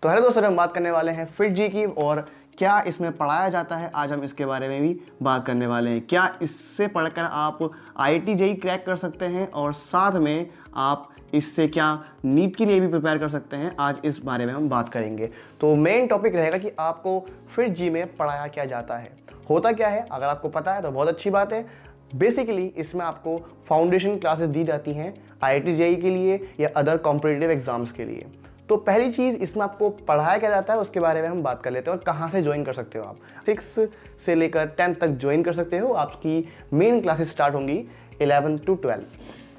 तो हेलो दोस्तों, हम बात करने वाले हैं फिट जी की और क्या इसमें पढ़ाया जाता है। आज हम इसके बारे में भी बात करने वाले हैं। क्या इससे पढ़कर आप आईआईटी जेईई क्रैक कर सकते हैं और साथ में आप इससे क्या नीट के लिए भी प्रिपेयर कर सकते हैं। आज इस बारे में हम बात करेंगे। तो मेन टॉपिक रहेगा कि आपको फिट जी में पढ़ाया क्या जाता है, होता क्या है। अगर आपको पता है तो बहुत अच्छी बात है। बेसिकली इसमें आपको फाउंडेशन क्लासेस दी जाती हैं आईआईटी जेईई के लिए या अदर कॉम्पिटिटिव एग्जाम्स के लिए। तो पहली चीज़ इसमें आपको पढ़ाया क्या जाता है उसके बारे में हम बात कर लेते हैं और कहाँ से ज्वाइन कर सकते हो। आप 6 से लेकर 10 तक ज्वाइन कर सकते हो। आपकी मेन क्लासेस स्टार्ट होंगी 11 to 12।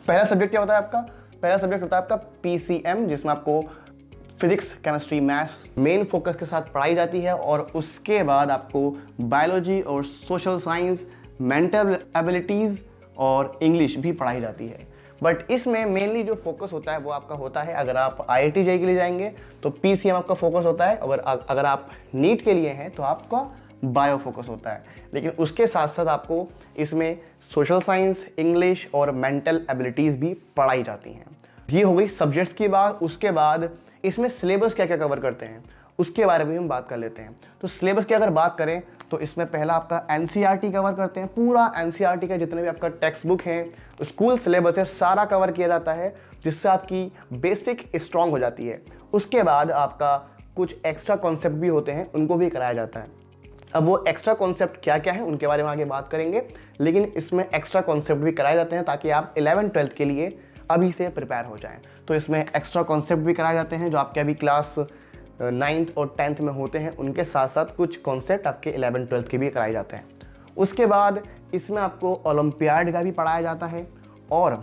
पहला सब्जेक्ट क्या होता है आपका? पहला सब्जेक्ट होता है आपका पीसीएम, जिसमें आपको physics, chemistry, maths main focus के साथ पढ़ाई जाती है और उसके बाद आपको बायोलॉजी और सोशल साइंस, मेंटल एबिलिटीज़ और इंग्लिश भी पढ़ाई जाती है। बट इसमें मेनली जो फोकस होता है वो आपका होता है, अगर आप आईआईटी जेईई के लिए जाएंगे तो पीसीएम आपका फोकस होता है, और अगर आप नीट के लिए हैं तो आपका बायो फोकस होता है। लेकिन उसके साथ साथ आपको इसमें सोशल साइंस, इंग्लिश और मेंटल एबिलिटीज़ भी पढ़ाई जाती हैं। ये हो गई सब्जेक्ट्स की बात। उसके बाद इसमें सिलेबस क्या क्या कवर करते हैं उसके बारे में हम बात कर लेते हैं। तो सिलेबस की अगर बात करें तो इसमें पहला आपका एनसीईआरटी कवर करते हैं। पूरा एनसीईआरटी का जितने भी आपका टेक्स्ट बुक हैं, स्कूल सिलेबस है, सारा कवर किया जाता है, जिससे आपकी बेसिक स्ट्रांग हो जाती है। उसके बाद आपका कुछ एक्स्ट्रा कॉन्सेप्ट भी होते हैं, उनको भी कराया जाता है। अब वो एक्स्ट्रा कॉन्सेप्ट क्या क्या है उनके बारे में आगे बात करेंगे, लेकिन इसमें एक्स्ट्रा कॉन्सेप्ट भी कराए जाते हैं ताकि आप 11th-12th के लिए अभी से प्रिपेयर हो जाएं। तो इसमें एक्स्ट्रा कॉन्सेप्ट भी कराए जाते हैं जो आपके अभी क्लास 9th और 10th में होते हैं, उनके साथ साथ कुछ कॉन्सेप्ट आपके 11th-12th के भी कराए जाते हैं। उसके बाद इसमें आपको ओलंपियाड का भी पढ़ाया जाता है और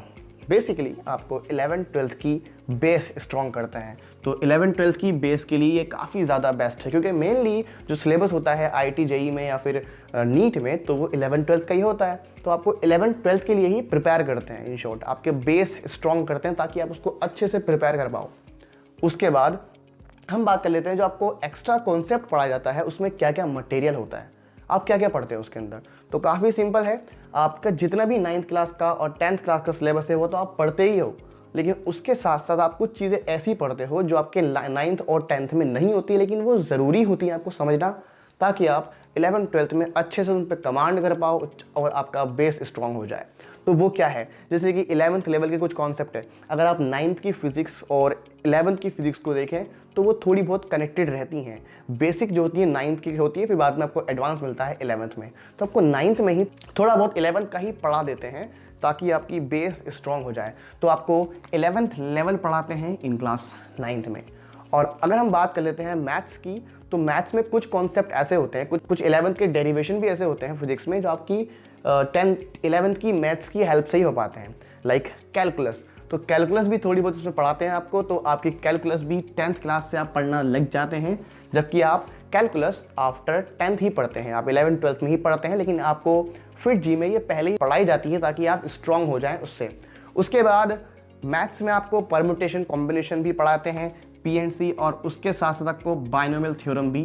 बेसिकली आपको 11th-12th की बेस स्ट्रॉन्ग करते हैं। तो 11th-12th की बेस के लिए ये काफ़ी ज़्यादा बेस्ट है, क्योंकि मेनली जो सिलेबस होता है आईआईटी जेईई में या फिर नीट में तो वो 11th-12th का ही होता है। तो आपको 11th-12th के लिए ही प्रिपेयर करते हैं। इन शॉर्ट आपके बेस स्ट्रॉन्ग करते हैं ताकि आप उसको अच्छे से प्रिपेयर कर पाओ। उसके बाद हम बात कर लेते हैं जो आपको एक्स्ट्रा कॉन्सेप्ट पढ़ाया जाता है उसमें क्या क्या मटेरियल होता है, आप क्या क्या पढ़ते हैं उसके अंदर। तो काफ़ी सिंपल है, आपका जितना भी 9th क्लास का और 10th क्लास का सिलेबस है वो तो आप पढ़ते ही हो, लेकिन उसके साथ साथ आप कुछ चीज़ें ऐसी पढ़ते हो जो आपके 9th और 10th में नहीं होती, लेकिन वो ज़रूरी होती है आपको समझना, ताकि आप 11th-12th में अच्छे से उन पर कमांड कर पाओ और आपका बेस स्ट्रांग हो जाए। तो वो क्या है, जैसे कि 11th लेवल के कुछ कॉन्सेप्ट है। अगर आप 9th की फिजिक्स और 11th की फिजिक्स को देखें तो वो थोड़ी बहुत कनेक्टेड रहती हैं। बेसिक जो होती है 9th की होती है, फिर बाद में आपको एडवांस मिलता है 11th में। तो आपको 9th में ही थोड़ा बहुत 11th का ही पढ़ा देते हैं ताकि आपकी बेस स्ट्रांग हो जाए। तो आपको 11th लेवल पढ़ाते हैं इन क्लास 9th में। और अगर हम बात कर लेते हैं मैथ्स की, तो मैथ्स में कुछ कॉन्सेप्ट ऐसे होते हैं, कुछ 11th के डेरिवेशन भी ऐसे होते हैं फिजिक्स में जो आपकी 11th की मैथ्स की हेल्प से ही हो पाते हैं, लाइक कैलकुलस। तो कैलकुलस भी थोड़ी बहुत इसमें पढ़ाते हैं आपको, तो आपकी कैलकुलस भी 10th क्लास से आप पढ़ना लग जाते हैं, जबकि आप कैलकुलस आफ्टर 10th ही पढ़ते हैं, आप 11th-12th में ही पढ़ते हैं, लेकिन आपको फिट जी में ये पहले ही पढ़ाई जाती है ताकि आप स्ट्रांग हो जाएं उससे। उसके बाद मैथ्स में आपको परम्यूटेशन कॉम्बिनेशन भी पढ़ाते हैं, पीएनसी, और उसके साथ साथ आपको बाइनोमियल थ्योरम भी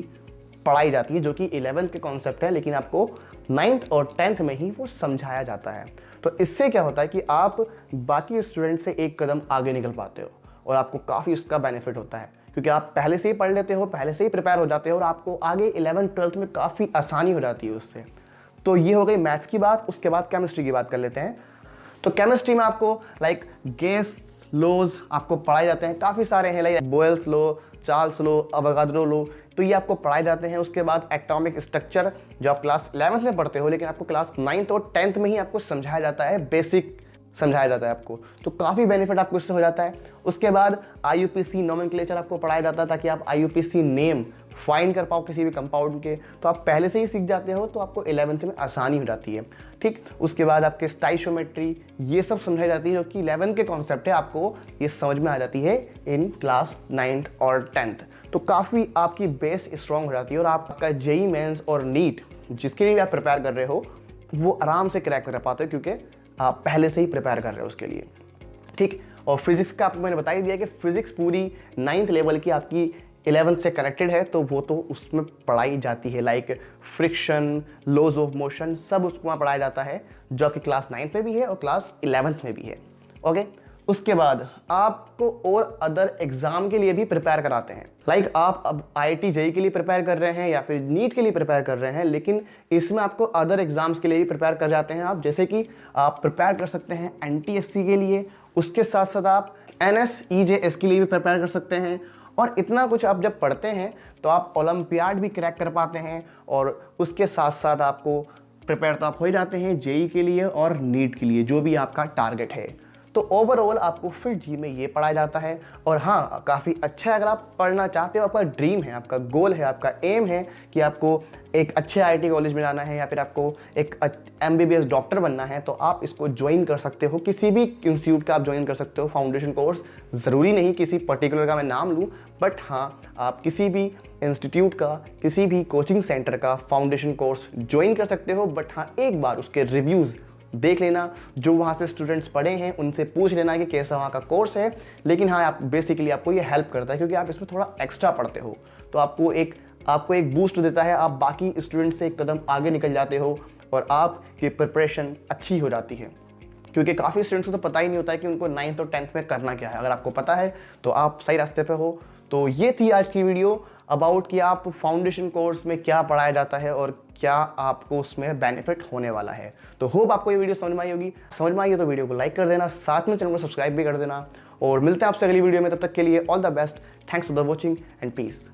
पढ़ाई जाती है जो कि 11th के कॉन्सेप्ट है, लेकिन आपको 9th और 10th में ही वो समझाया जाता है। तो इससे क्या होता है कि आप बाकी स्टूडेंट से एक कदम आगे निकल पाते हो और आपको काफ़ी उसका बेनिफिट होता है, क्योंकि आप पहले से ही पढ़ लेते हो, पहले से ही प्रिपेयर हो जाते हो और आपको आगे 11th-12th में काफ़ी आसानी हो जाती है उससे। तो ये हो गई मैथ्स की बात। उसके बाद केमिस्ट्री की बात कर लेते हैं। तो केमिस्ट्री में आपको लाइक गैस लॉज आपको पढ़ाए जाते हैं, काफ़ी सारे हैं, like Boyle's law, Charles law, Avogadro law, तो ये आपको पढ़ाए जाते हैं। उसके बाद एटॉमिक स्ट्रक्चर जो आप क्लास 11th में पढ़ते हो, लेकिन आपको क्लास 9th और 10th में ही आपको समझाया जाता है, बेसिक समझाया जाता है आपको, तो काफ़ी बेनिफिट आपको इससे हो जाता है। उसके बाद आईयूपीसी नोमेनक्लेचर आपको पढ़ाया जाता है ताकि आप आईयूपीसी नेम फाइंड कर पाओ किसी भी कंपाउंड के, तो आप पहले से ही सीख जाते हो, तो आपको 11th में आसानी हो जाती है। ठीक, उसके बाद आपके स्टाइशोमेट्री ये सब समझाई जाती है जो कि 11th के कॉन्सेप्ट है, आपको ये समझ में आ जाती है इन क्लास 9th और 10th। तो काफ़ी आपकी बेस स्ट्रांग हो जाती है और आपका जेईई मेंस और नीट जिसके लिए भी आप प्रिपेयर कर रहे हो वो आराम से क्रैक कर पाते हो, क्योंकि आप पहले से ही प्रिपेयर कर रहे हो उसके लिए। ठीक, और फिजिक्स का आपको मैंने बता ही दिया कि फिजिक्स पूरी 9th लेवल की आपकी 11th से कनेक्टेड है, तो वो तो उसमें पढ़ाई जाती है, like friction, laws of motion, सब उसको वहाँ पढ़ाया जाता है जो आपकी क्लास 9th में भी है और क्लास 11th में भी है। ओके, उसके बाद आपको और अदर एग्जाम के लिए भी प्रिपेयर कराते हैं। लाइक आप अब IIT JEE के लिए प्रिपेयर कर रहे हैं या फिर नीट के लिए प्रिपेयर कर रहे हैं, लेकिन इसमें आपको अदर एग्जाम्स के लिए भी प्रिपेयर कर जाते हैं आप। जैसे कि आप प्रिपेयर कर सकते हैं NTSC के लिए, उसके साथ साथ आप NSEJS के लिए भी प्रिपेयर कर सकते हैं। और इतना कुछ आप जब पढ़ते हैं तो आप ओलंपियाड भी क्रैक कर पाते हैं, और उसके साथ साथ आपको प्रिपेयर तो आप हो ही जाते हैं JEE के लिए और नीट के लिए, जो भी आपका टारगेट है। तो ओवरऑल आपको फिट जी में ये पढ़ाया जाता है। और हाँ, काफ़ी अच्छा है अगर आप पढ़ना चाहते हो, आपका ड्रीम है, आपका गोल है, आपका एम है कि आपको एक अच्छे IIT कॉलेज में जाना है या फिर आपको एक MBBS डॉक्टर बनना है, तो आप इसको ज्वाइन कर सकते हो। किसी भी इंस्टीट्यूट का आप ज्वाइन कर सकते हो फाउंडेशन कोर्स। ज़रूरी नहीं किसी पर्टिकुलर का मैं नाम लूँ, बट हाँ, आप किसी भी इंस्टीट्यूट का, किसी भी कोचिंग सेंटर का फाउंडेशन कोर्स ज्वाइन कर सकते हो। बट हाँ, एक बार उसके रिव्यूज़ देख लेना, जो वहाँ से स्टूडेंट्स पढ़े हैं उनसे पूछ लेना कि कैसा वहाँ का कोर्स है। लेकिन हाँ, आप बेसिकली आपको ये हेल्प करता है क्योंकि आप इसमें थोड़ा एक्स्ट्रा पढ़ते हो, तो आपको एक बूस्ट देता है। आप बाकी स्टूडेंट से एक कदम आगे निकल जाते हो और आपकी प्रिपरेशन अच्छी हो जाती है। क्योंकि काफ़ी स्टूडेंट्स को तो पता ही नहीं होता है कि उनको 9th और 10th में करना क्या है। अगर आपको पता है तो आप सही रास्ते पे हो। तो ये थी आज की वीडियो अबाउट कि आप फाउंडेशन कोर्स में क्या पढ़ाया जाता है और क्या आपको उसमें बेनिफिट होने वाला है। तो होप आपको ये वीडियो समझ में आई होगी। समझ में आई है तो वीडियो को लाइक कर देना, साथ में चैनल को सब्सक्राइब भी कर देना, और मिलते हैं आपसे अगली वीडियो में। तब तक के लिए all the best, thanks for the watching and piece.